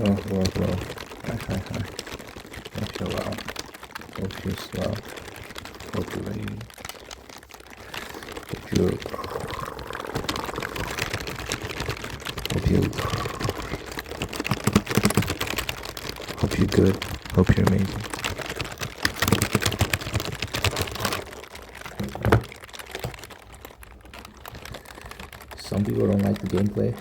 Hello. Hi. Hope you're well. Hope you're swell. Hope you're ready. Hope you. Hope you're good. Hope you're amazing. Some people don't like the gameplay.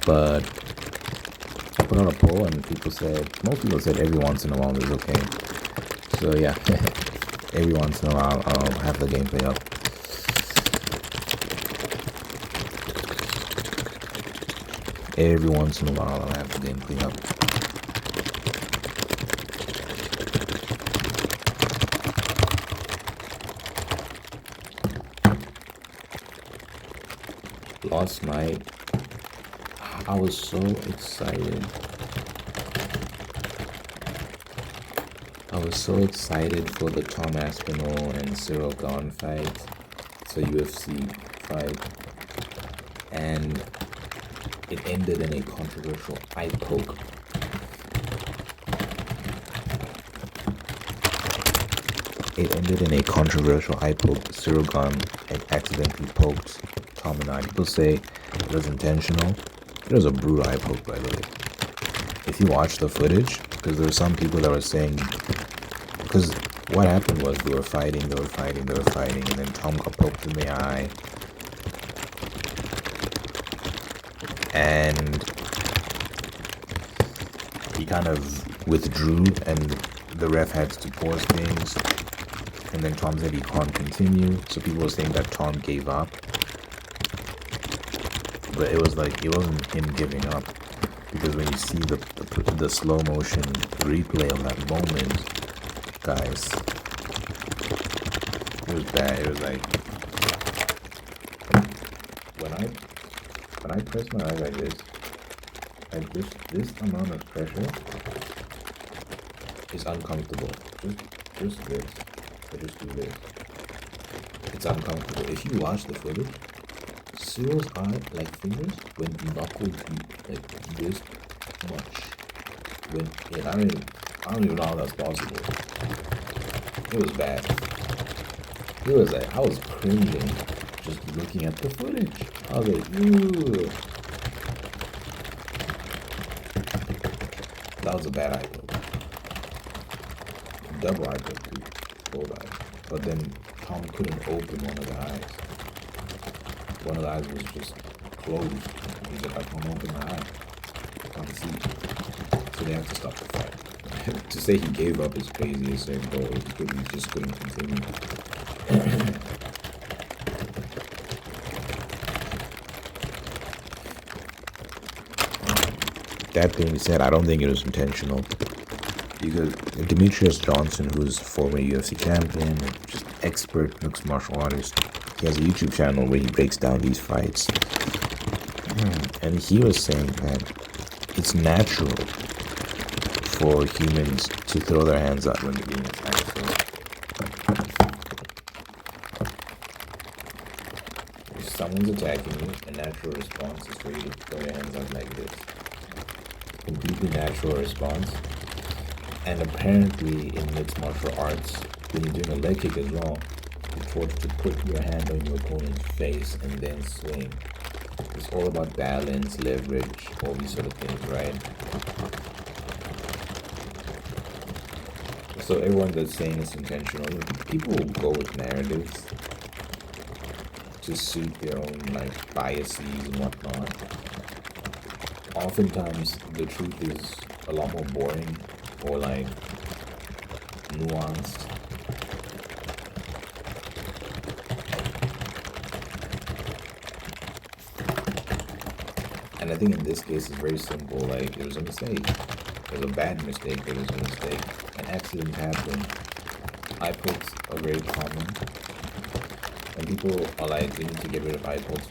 But I put out a poll and most people said every once in a while is okay. So yeah, every once in a while I'll have the gameplay up. Every once in a while I'll have the gameplay up. Last night, I was so excited. I was so excited for the Tom Aspinall and Ciryl Gane fight. It's a UFC fight. And it ended in a controversial eye poke. Ciryl Gane had accidentally poked Tom and I. People say it was intentional. It was a brutal eye poke, by the way. If you watch the footage, because there were some people that were saying, because what happened was they were fighting, and then Tom got poked in the eye. And he kind of withdrew, and the ref had to pause things. And then Tom said he can't continue. So people were saying that Tom gave up. But it wasn't him giving up. Because when you see the slow motion replay of that moment, guys, it was bad. It was like, when I press my eyes like this amount of pressure is uncomfortable. Just this. I just do this. It's uncomfortable. If you watch the footage, Cyryl's eye, fingers, went knuckle deep, this much. I don't even know how that's possible. It was bad. It was I was cringing just looking at the footage. I was like, ooh. That was a bad eye poke. Double eye poke too. Both eyes. But then Tom couldn't open one of the eyes. One of the eyes was just closed. He's like, I can't open my eye. I can't see. So they have to stop the fight. To say he gave up is crazy. He said, bro, he just couldn't continue. That being said, I don't think it was intentional. Because Demetrius Johnson, who's former UFC champion, and just expert mixed martial artist, he has a YouTube channel where he breaks down these fights. And he was saying that it's natural for humans to throw their hands up when they're being attacked. So if someone's attacking you, a natural response is for you to throw your hands up like this. Completely natural response. And apparently in mixed martial arts, when you're doing a leg kick as well, you're taught to put your hand on your opponent's face and then swing. It's all about balance, leverage, all these sort of things, right? So everyone that's saying it's intentional, people will go with narratives to suit their own biases and whatnot. Oftentimes the truth is a lot more boring or nuanced. And I think in this case it's very simple. There was a mistake. There's a bad mistake. There was a mistake. An accident happened. Eye pokes are very common. And people are like, we need to get rid of eye pokes.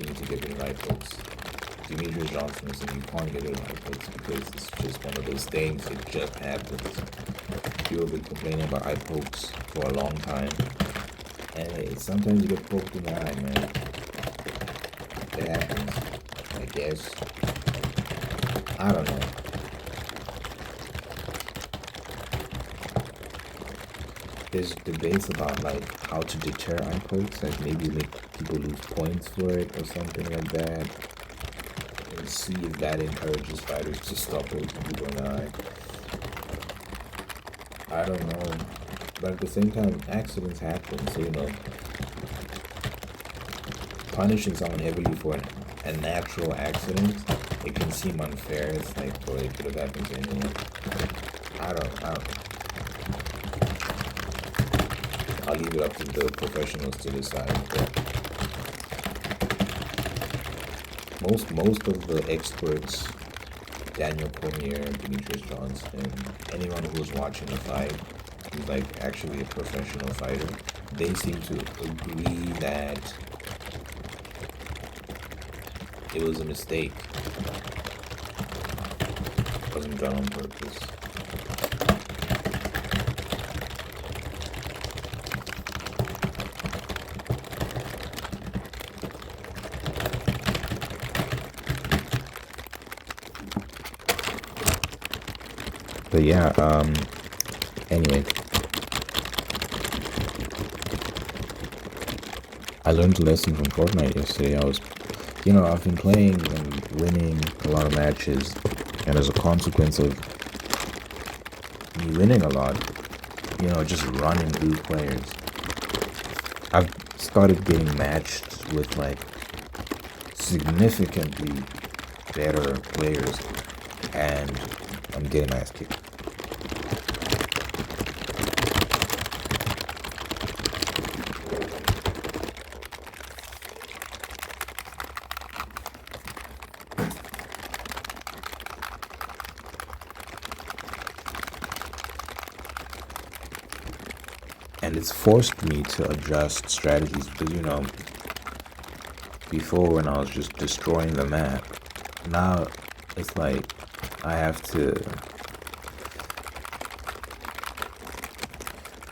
Demetrius Johnson is saying you can't get rid of eye pokes because it's just one of those things. It just happens. People have been complaining about eye pokes for a long time. And hey, sometimes you get poked in the eye, man. It happens, I guess. I don't know. There's debates about like how to deter eye pokes, like maybe make people lose points for it or something like that. And see if that encourages fighters to stop poking people in the eye. I don't know. But at the same time, accidents happen, so punishing someone heavily for a natural accident, it can seem unfair. It's like, bro, it could have happened to anyone. I don't know. I'll leave it up to the professionals to decide. But most of the experts, Daniel Cormier, Demetrius Johnson, anyone who was watching the fight, who's like actually a professional fighter, they seem to agree that it was a mistake. It wasn't done on purpose. But yeah, anyway. I learned a lesson from Fortnite yesterday. I've been playing and winning a lot of matches, and as a consequence of me winning a lot, just running through players, I've started getting matched with like significantly better players, and I'm getting my ass kicked. And it's forced me to adjust strategies because, before when I was just destroying the map, now it's like I have to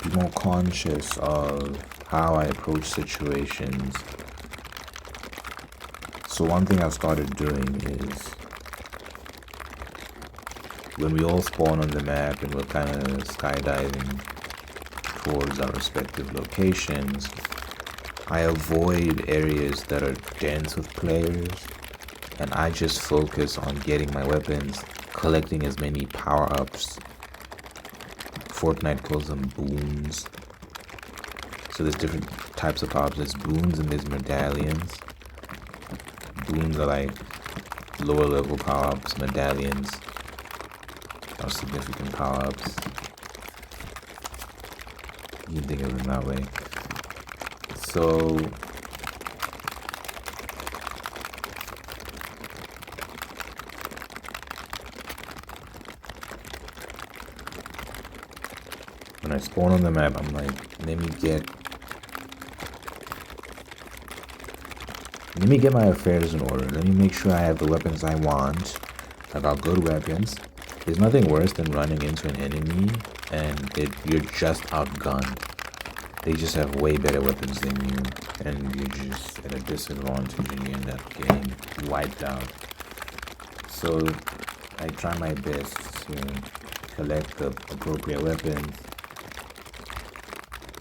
be more conscious of how I approach situations. So one thing I've started doing is when we all spawn on the map and we're kind of skydiving towards our respective locations, I avoid areas that are dense with players, and I just focus on getting my weapons, collecting as many power-ups. Fortnite calls them boons. So there's different types of power-ups. There's boons and there's medallions. Boons are like lower level power-ups. Medallions are significant power-ups. You can think of it that way. So when I spawn on the map, I'm like, let me get my affairs in order. Let me make sure I have the weapons I want. I got good weapons. There's nothing worse than running into an enemy and you're just outgunned. They just have way better weapons than you, and you're just at a disadvantage and you end up getting wiped out. So I try my best to collect the appropriate weapons,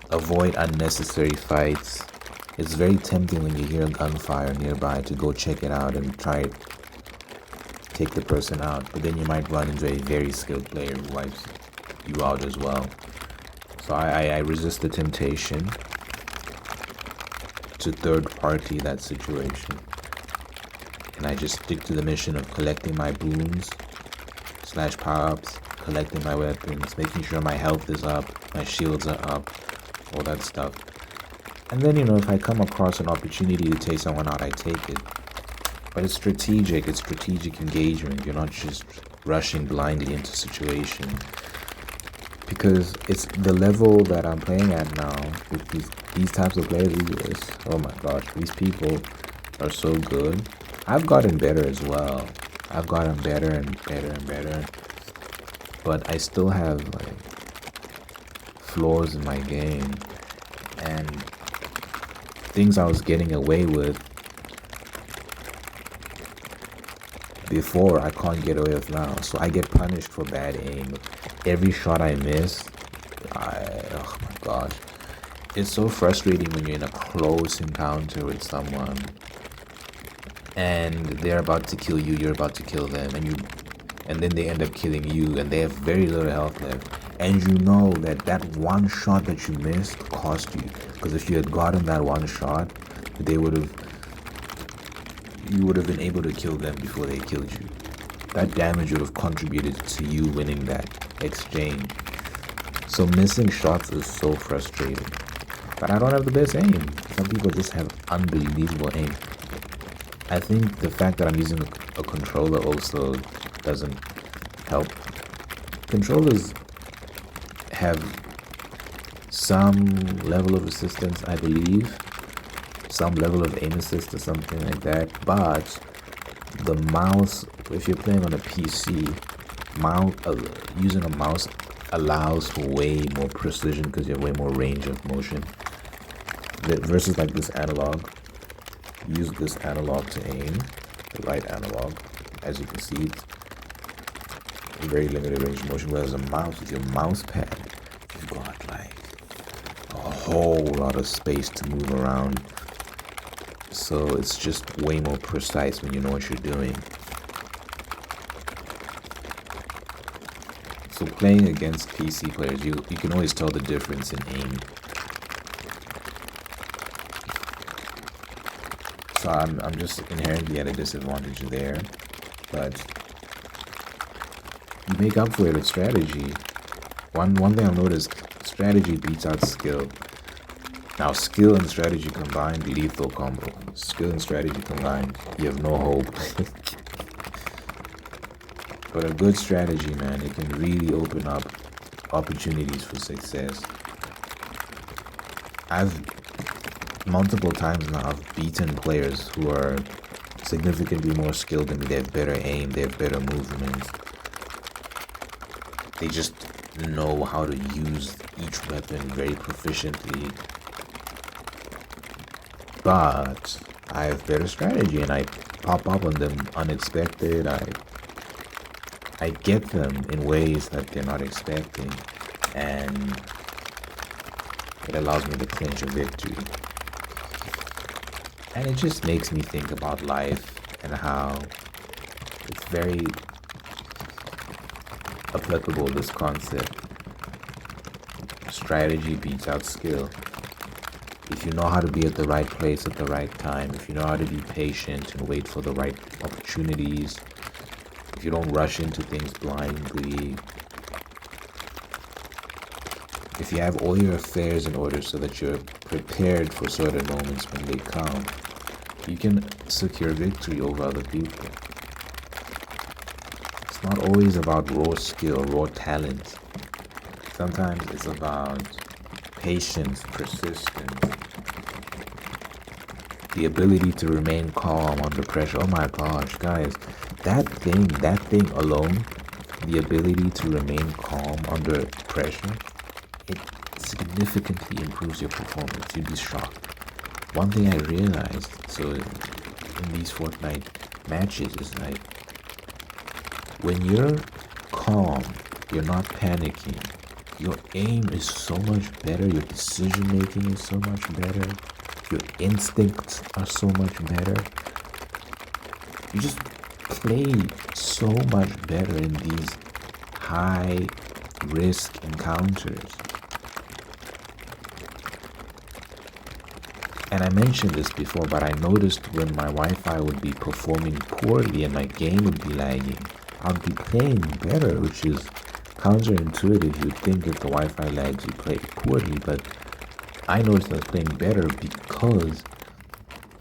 avoid unnecessary fights. It's very tempting when you hear a gunfire nearby to go check it out and try to take the person out, but then you might run into a very skilled player who wipes you out as well. So I resist the temptation to third party that situation, and I just stick to the mission of collecting my boons / power-ups, collecting my weapons, making sure my health is up, my shields are up, all that stuff. And then, if I come across an opportunity to take someone out, I take it. But it's strategic engagement. You're not just rushing blindly into situations. Because it's the level that I'm playing at now with these types of players. Oh my gosh, these people are so good. I've gotten better as well. I've gotten better and better. But I still have like flaws in my game. And things I was getting away with before, I can't get away with now. So I get punished for bad aim. Every shot I miss, oh my gosh. It's so frustrating when you're in a close encounter with someone and they're about to kill you, you're about to kill them, and then they end up killing you and they have very little health left. And you know that one shot that you missed cost you. Because if you had gotten that one shot, you would have been able to kill them before they killed you. That damage would have contributed to you winning that exchange. So missing shots is so frustrating. But I don't have the best aim. Some people just have unbelievable aim. I think the fact that I'm using a controller also doesn't help. Controllers have some level of assistance, I believe. Some level of aim assist or something like that. But the mouse, if you're playing on a PC, using a mouse allows for way more precision because you have way more range of motion. Versus like this analog. Use this analog to aim, the right analog. As you can see, it's very limited range of motion. Whereas a mouse, with your mouse pad, you've got like a whole lot of space to move around. So it's just way more precise when you know what you're doing. So playing against PC players, you can always tell the difference in aim. So I'm just inherently at a disadvantage there, but you make up for it with strategy. One thing I've noticed, strategy beats out skill. Now skill and strategy combined, lethal combo. Skill and strategy combined, you have no hope. But a good strategy, man, it can really open up opportunities for success. Multiple times now I've beaten players who are significantly more skilled than me. They have better aim, they have better movement. They just know how to use each weapon very proficiently. But I have better strategy and I pop up on them unexpected. I get them in ways that they're not expecting, and it allows me to clinch a victory. And it just makes me think about life and how it's very applicable, this concept. Strategy beats out skill. If you know how to be at the right place at the right time, if you know how to be patient and wait for the right opportunities, if you don't rush into things blindly, if you have all your affairs in order so that you're prepared for certain moments when they come, you can secure victory over other people. It's not always about raw skill, raw talent. Sometimes it's about patience, persistence, the ability to remain calm under pressure. Oh my gosh, guys, that thing alone, the ability to remain calm under pressure, it significantly improves your performance. You'd be shocked. One thing I realized, so in these Fortnite matches, is like, when you're calm, you're not panicking, your aim is so much better, your decision making is so much better, your instincts are so much better. You just play so much better in these high risk encounters. And I mentioned this before, but I noticed when my Wi-Fi would be performing poorly and my game would be lagging, I'd be playing better, which is counterintuitive. You'd think if the Wi-Fi lags, you play poorly, but I noticed I was playing better because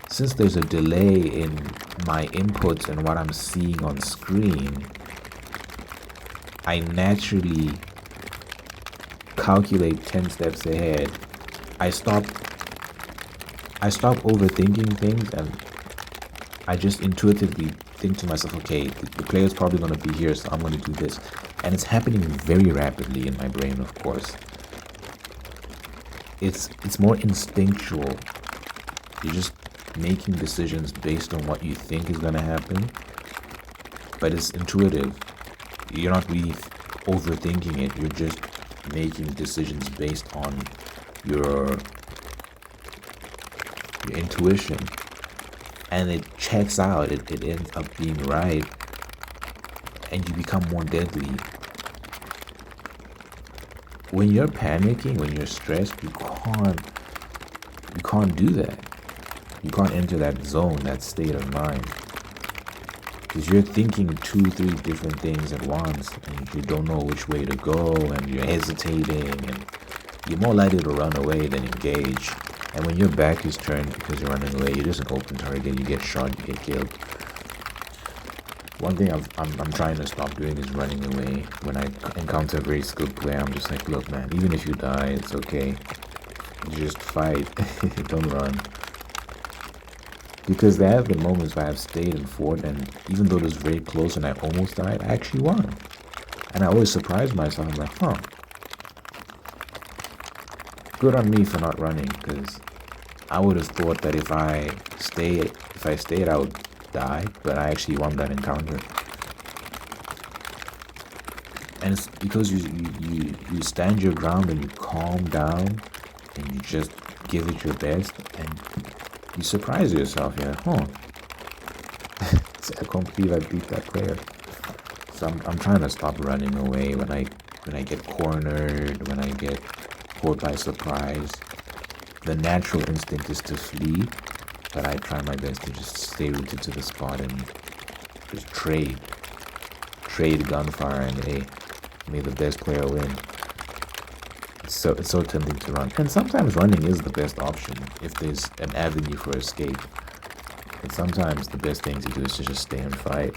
since there's a delay in my inputs and what I'm seeing on screen, I naturally calculate 10 steps ahead. I stop overthinking things and I just intuitively think to myself, okay, the player's probably going to be here, so I'm going to do this. And it's happening very rapidly in my brain, of course. It's more instinctual You're just making decisions based on what you think is gonna happen, but it's intuitive. You're not really overthinking it. You're just making decisions based on your intuition, and it checks out. It ends up being right, and you become more deadly. When you're panicking, when you're stressed, you can't do that. You can't enter that zone, that state of mind, because you're thinking 2-3 different things at once, and you don't know which way to go, and you're hesitating, and you're more likely to run away than engage. And when your back is turned because you're running away, you're just an open target. You get shot, you get killed. One thing I'm trying to stop doing is running away. When I encounter a very skilled player, I'm just like, look, man, even if you die, it's okay. Just fight. Don't run. Because there have been moments where I've stayed and fought, and even though it was very close and I almost died, I actually won. And I always surprise myself. I'm like, huh. Good on me for not running, because I would have thought that if I stayed, I would die, but I actually won that encounter. And it's because you stand your ground and you calm down and you just give it your best, and you surprise yourself. You're like, huh. I can't believe I beat that player. So I'm trying to stop running away when I get cornered, when I get caught by surprise. The natural instinct is to flee, but I try my best to just stay rooted to the spot and just trade gunfire, and hey, may the best player win. It's so tempting to run, and sometimes running is the best option if there's an avenue for escape. And sometimes the best thing to do is to just stay and fight,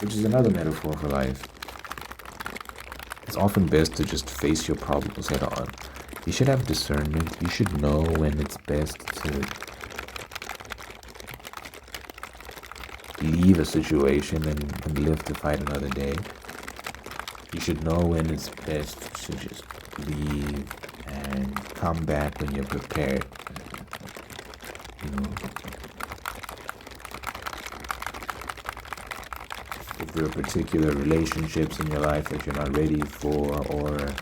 which is another metaphor for life. It's often best to just face your problems head on. You should have discernment. You should know when it's best to leave a situation and live to fight another day. You should know when it's best to just leave and come back when you're prepared. You know, if there are particular relationships in your life that you're not ready for, or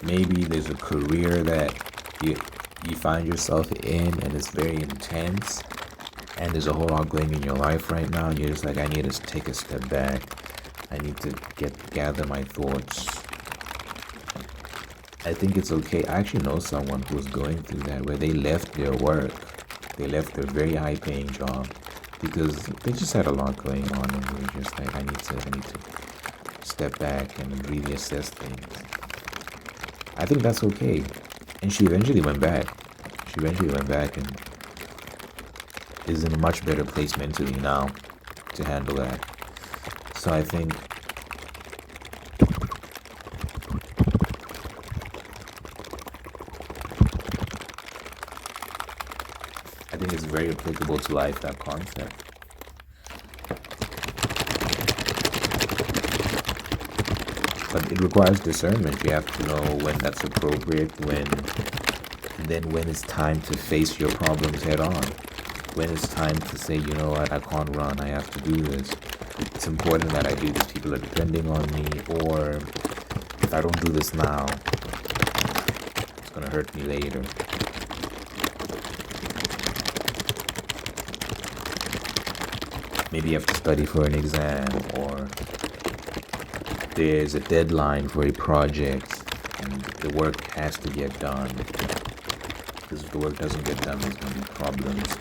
maybe there's a career that you find yourself in and it's very intense, and there's a whole lot going in your life right now, and you're just like, I need to take a step back. I need to gather my thoughts. I think it's okay. I actually know someone who was going through that, where they left their work. They left their very high paying job because they just had a lot going on, and they were just like, I need to step back and really assess things. I think that's okay. And she eventually went back. And is in a much better place mentally now to handle that. So I think it's very applicable to life, that concept. But it requires discernment. You have to know when that's appropriate, when it's time to face your problems head on. When it's time to say, you know what, I can't run, I have to do this. It's important that I do this. People are depending on me, or if I don't do this now, it's gonna hurt me later. Maybe you have to study for an exam, or there's a deadline for a project and the work has to get done. Because if the work doesn't get done, there's going to be problems.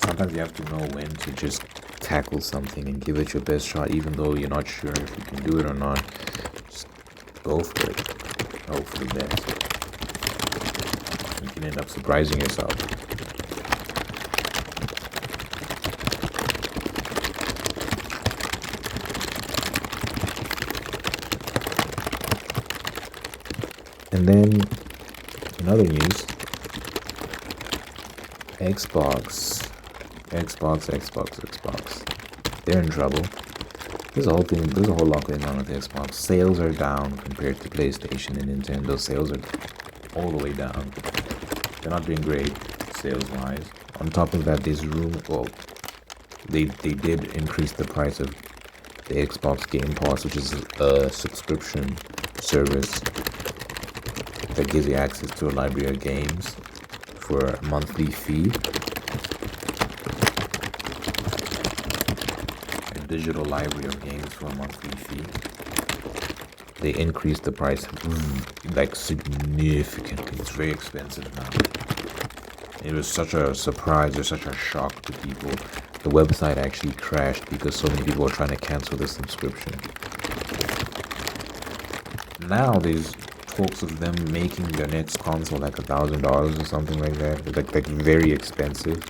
Sometimes you have to know when to just tackle something and give it your best shot, even though you're not sure if you can do it or not. Just go for it. Hope for the best. You can end up surprising yourself. And then, in other news, Xbox. They're in trouble. There's a whole lot going on with Xbox. Sales are down compared to PlayStation and Nintendo. Sales are all the way down. They're not doing great sales wise. On top of that, there's room. Well, they did increase the price of the Xbox Game Pass, which is a subscription service that gives you access to a library of games for a monthly fee. A digital library of games for a monthly fee. They increased the price like significantly. It's very expensive now. It was such a surprise or such a shock to people. The website actually crashed because so many people were trying to cancel the subscription. Now there's talks of them making their next console like $1,000 or something like that. Like very expensive.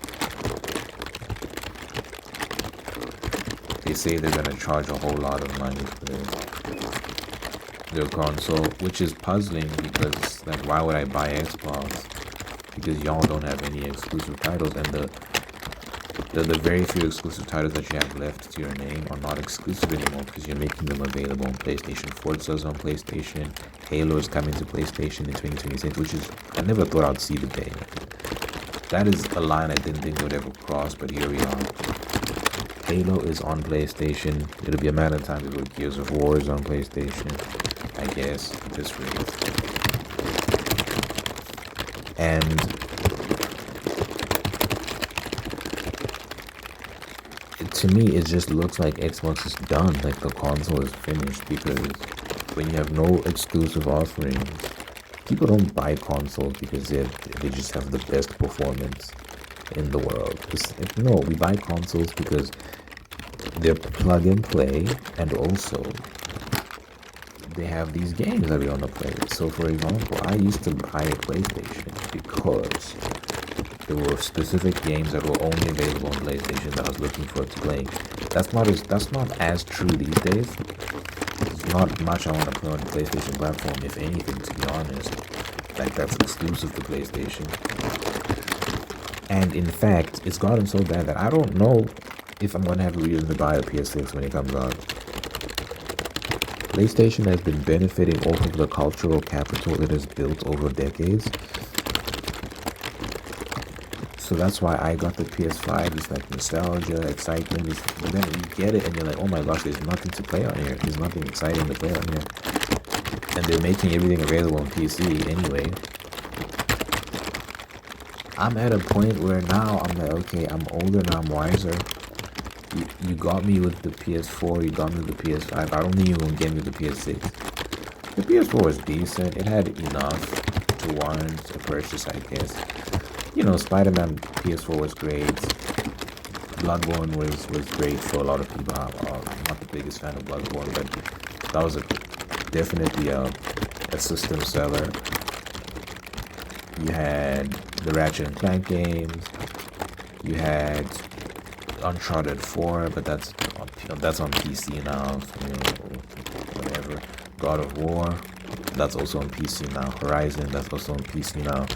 They say they're gonna charge a whole lot of money for their console, which is puzzling because like why would I buy Xbox? Because y'all don't have any exclusive titles, and the very few exclusive titles that you have left to your name are not exclusive anymore because you're making them available on PlayStation. Forza's on PlayStation. Halo is coming to PlayStation in 2026, which is, I never thought I'd see the day. That is a line I didn't think would ever cross, but here we are. Halo is on PlayStation. It'll be a matter of time before Gears of War is on PlayStation, I guess, at this rate. And to me, it just looks like Xbox is done, like the console is finished, because when you have no exclusive offerings, people don't buy consoles because they just have the best performance in the world. No, we buy consoles because they're plug and play, and also they have these games that we want to play. So for example, I used to buy a PlayStation because there were specific games that were only available on PlayStation that I was looking forward to playing. That's not as true these days. There's not much I want to play on the PlayStation platform, if anything, to be honest. Like that's exclusive to PlayStation. And in fact, it's gotten so bad that I don't know if I'm gonna have a reason to buy a PS6 when it comes out. PlayStation has been benefiting off of the cultural capital it has built over decades. So that's why I got the PS5. It's like nostalgia, excitement. But then you get it and you're like, oh my gosh, there's nothing to play on here. There's nothing exciting to play on here. And they're making everything available on PC anyway. I'm at a point where now I'm like, okay, I'm older now, I'm wiser. You got me with the PS4, you got me with the PS5. I don't think you're going to get me with the PS6. The PS4 was decent. It had enough to warrant a purchase, I guess. You know, Spider-Man PS4 was great. Bloodborne was great for a lot of people. I'm not the biggest fan of Bloodborne, but that was definitely a system seller. You had the Ratchet and Clank games. You had Uncharted 4, but that's on PC now. So, you know, whatever. God of War, that's also on PC now. Horizon, that's also on PC now.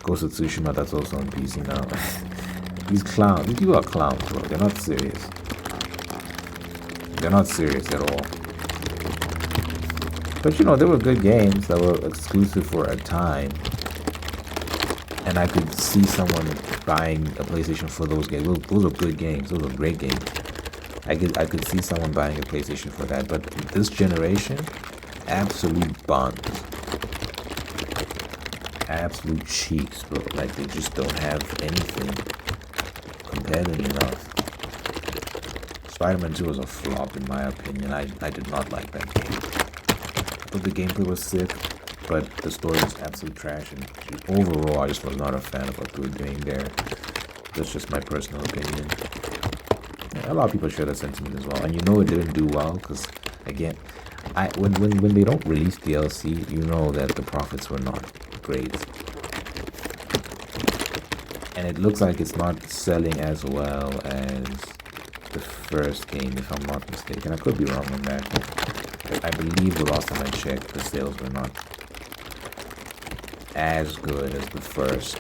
Ghost of Tsushima, that's also on PC now. These people are clowns, bro. They're not serious. They're not serious at all. But you know, there were good games that were exclusive for a time. And I could see someone buying a PlayStation for those games. Those are good games. Those are great games. I could see someone buying a PlayStation for that. But this generation, absolute buns. Absolute cheeks, bro. Like, they just don't have anything compelling enough. Spider-Man 2 was a flop, in my opinion. I did not like that game. I thought the gameplay was sick, but the story was absolute trash, and overall, I just was not a fan of what they were doing there. That's just my personal opinion. Yeah, a lot of people share that sentiment as well, and you know it didn't do well, because, again, when they don't release DLC, you know that the profits were not great. And it looks like it's not selling as well as the first game, if I'm not mistaken. I could be wrong on that. I believe the last time I checked, the sales were not as good as the first.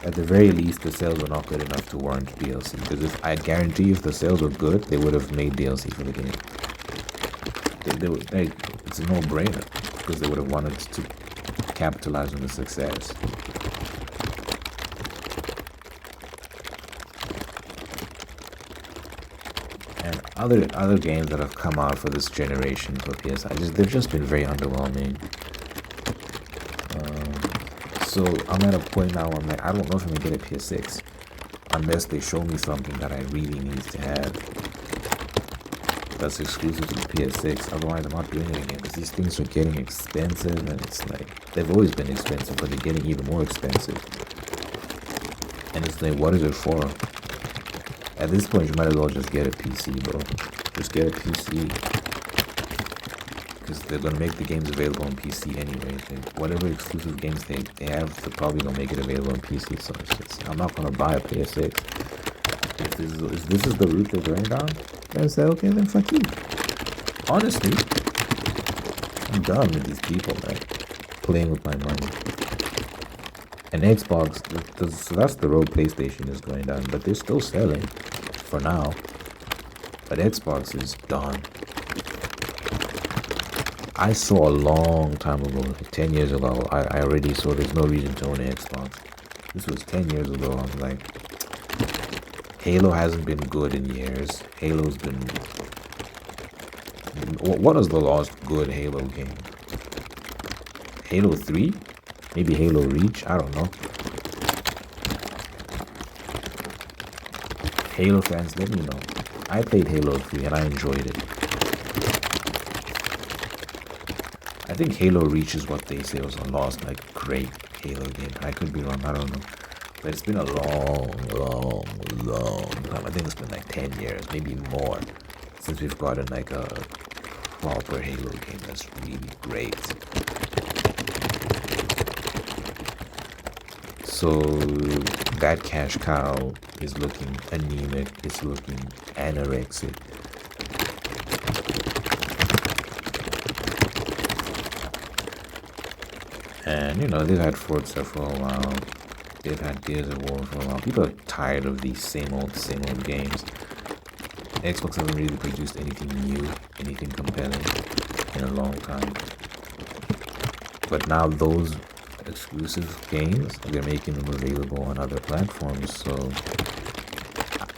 at the very least, the sales were not good enough to warrant DLC. Because I guarantee if the sales were good, they would have made DLC for the game. They would, like, it's a no-brainer because they would have wanted to capitalize on the success. And other games that have come out for this generation for PS, they've just been very underwhelming. So I'm at a point now where I'm like, I don't know if I'm gonna get a PS6 unless they show me something that I really need to have that's exclusive to the PS6. Otherwise, I'm not doing it again because these things are getting expensive, and it's like they've always been expensive, but they're getting even more expensive. And it's like, what is it for? At this point, you might as well just get a PC, bro. Just get a PC. Because they're going to make the games available on PC anyway. Whatever exclusive games they have, they're probably going to make it available on PC. So I'm not going to buy a PS6. If this is the route they're going down, then say, okay, then fuck you. Honestly, I'm done with these people, man. Playing with my money. And Xbox, so that's the road PlayStation is going down. But they're still selling for now. But Xbox is done. I saw a long time ago, like 10 years ago, I already saw there's no reason to own an Xbox. This was 10 years ago. I was like, Halo hasn't been good in years. Halo's been... What is the last good Halo game? Halo 3? Maybe Halo Reach? I don't know. Halo fans, let me know. I played Halo 3 and I enjoyed it. I think Halo Reach is what they say was the last, like, great Halo game. I could be wrong, I don't know. But it's been a long time. I think it's been like 10 years, maybe more, since we've gotten like a proper Halo game that's really great. So that cash cow is looking anemic, it's looking anorexic. And, you know, they've had Forza for a while. They've had Gears of War for a while. People are tired of these same old games. Xbox hasn't really produced anything new, anything compelling in a long time. But now those exclusive games, they're making them available on other platforms. So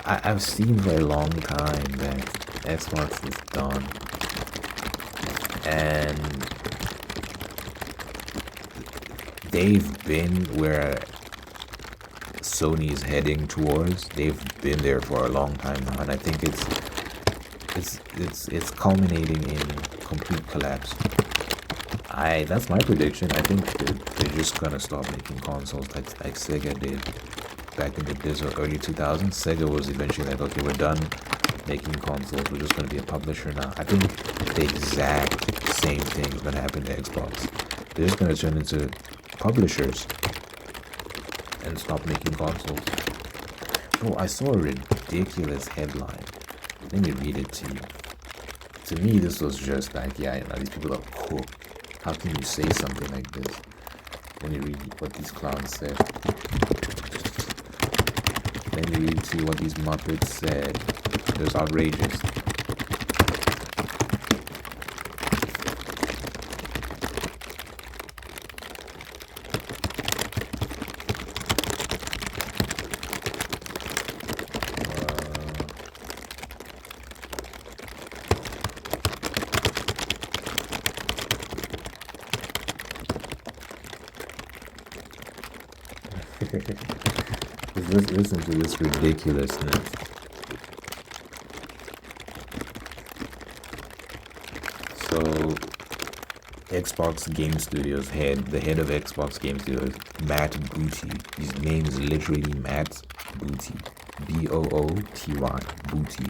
I've seen for a long time that Xbox is done. And they've been where Sony is heading towards. They've been there for a long time now, and I think it's culminating in complete collapse. That's my prediction. I think they're just gonna stop making consoles like Sega did back in the days of early 2000s. Sega was eventually like, okay, we're done making consoles. We're just gonna be a publisher now. I think the exact same thing is gonna happen to Xbox. They're just gonna turn into publishers and stop making consoles. Oh, I saw a ridiculous headline. Let me read it to you. To me, this was just like, yeah, you know, these people are cooked. How can you say something like this? Let me read what these clowns said. Let me read to you what these Muppets said. It was outrageous. Listen to this ridiculousness. So, Xbox Game Studios the head of Xbox Game Studios, Matt Booty. His name is literally Matt Booty. Booty. Booty.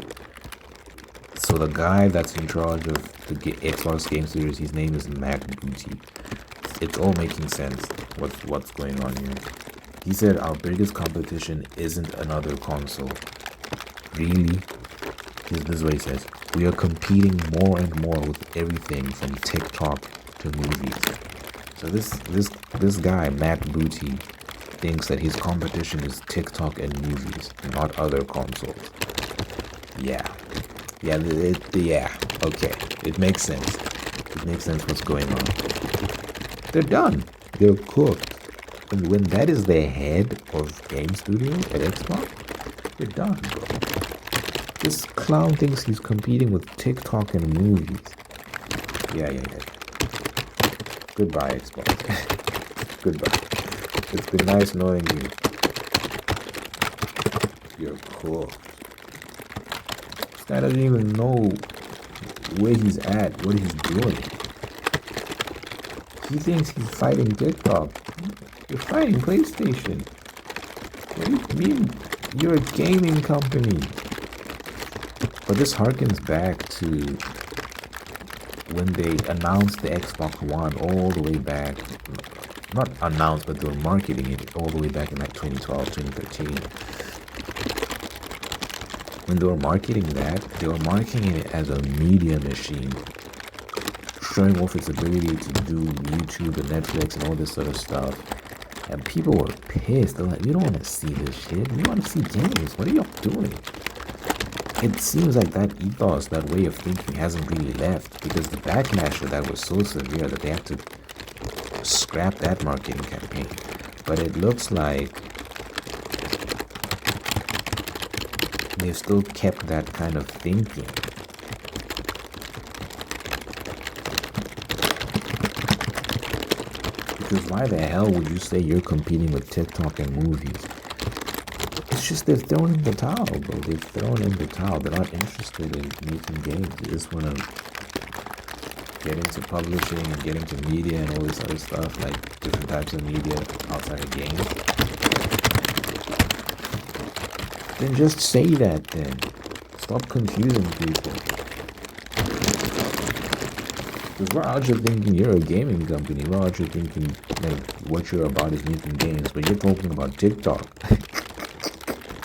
So the guy that's in charge of the Xbox Game Studios, his name is Matt Booty. It's all making sense. What's going on here? He said our biggest competition isn't another console. Really? This is what he says. We are competing more and more with everything from TikTok to movies. So this guy, Matt Booty, thinks that his competition is TikTok and movies, not other consoles. Yeah. Okay. It makes sense. It makes sense what's going on. They're done. They're cooked. And when that is the head of game studio at Xbox, they're done, bro. This clown thinks he's competing with TikTok and movies. Yeah. Goodbye, Xbox. Goodbye. It's been nice knowing you. You're cool. This guy doesn't even know where he's at, what he's doing. He thinks he's fighting TikTok. You're fighting PlayStation. What do you mean? You're a gaming company. But this harkens back to when they announced the Xbox One all the way back. Not announced, but they were marketing it all the way back in like 2012, 2013. When they were marketing that, they were marketing it as a media machine, showing off its ability to do YouTube and Netflix and all this sort of stuff. And people were pissed. They're like, we don't want to see this shit. We want to see games. What are y'all doing? It seems like that ethos, that way of thinking hasn't really left, because the backlash of that was so severe that they had to scrap that marketing campaign. But it looks like they've still kept that kind of thinking. Because why the hell would you say you're competing with TikTok and movies? It's just they've thrown in the towel, bro. They've thrown in the towel. They're not interested in making games. They just want to get into publishing and get into media and all this other stuff, like different types of media outside of games. Then just say that then. Stop confusing people. Because we're out here thinking you're a gaming company. We're out here thinking like what you're about is making games, but you're talking about TikTok.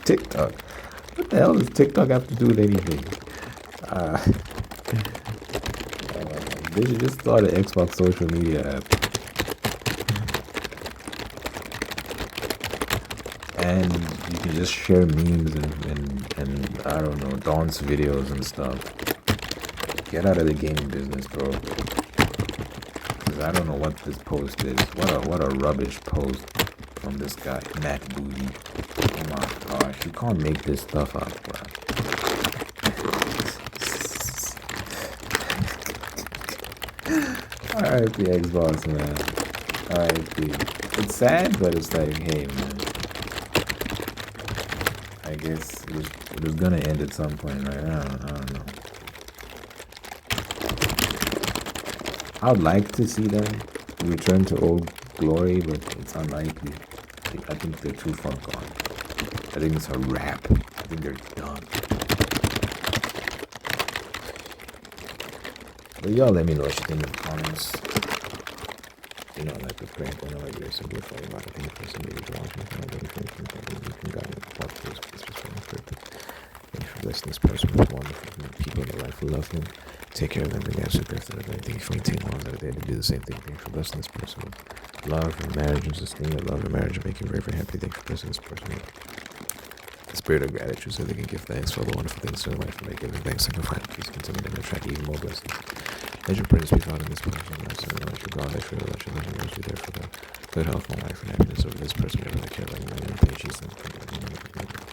TikTok. What the hell does TikTok have to do with anything? They should just start an Xbox social media app. And you can just share memes and I don't know, dance videos and stuff. Get out of the gaming business, bro. Because I don't know what this post is. What a rubbish post from this guy, Matt Booty. Oh my gosh, you can't make this stuff up, bro. R.I.P. Xbox, man. R.I.P. It's sad, but it's like, hey, man. I guess it was gonna end at some point, right? I don't know. I would like to see them return to old glory, but it's unlikely. I think they're too far gone. I think it's a wrap. I think they're done. But y'all let me know what you think in the comments. You know, like a prank or like you're simply funny about it. I think the person maybe watching it. You can guide me. It's just for my birthday. Thanks for blessing this person with wonderful people in their life who love them. Take care of them. Bring answer birthday today. Thank you for maintaining one another day to do the same thing. Thanks for blessing this person with love and marriage and sustaining love and marriage and making you very, very happy. Thanks for blessing this person with the spirit of gratitude so they can give thanks for all the wonderful things in their life and make giving thanks and find peace. Continue to attract even more blessings. Let your prayers be found in this person. Let your God, let your love, let your be there for them. Good health, long life, and happiness over this person. Never care about anyone. Thank you, Jesus.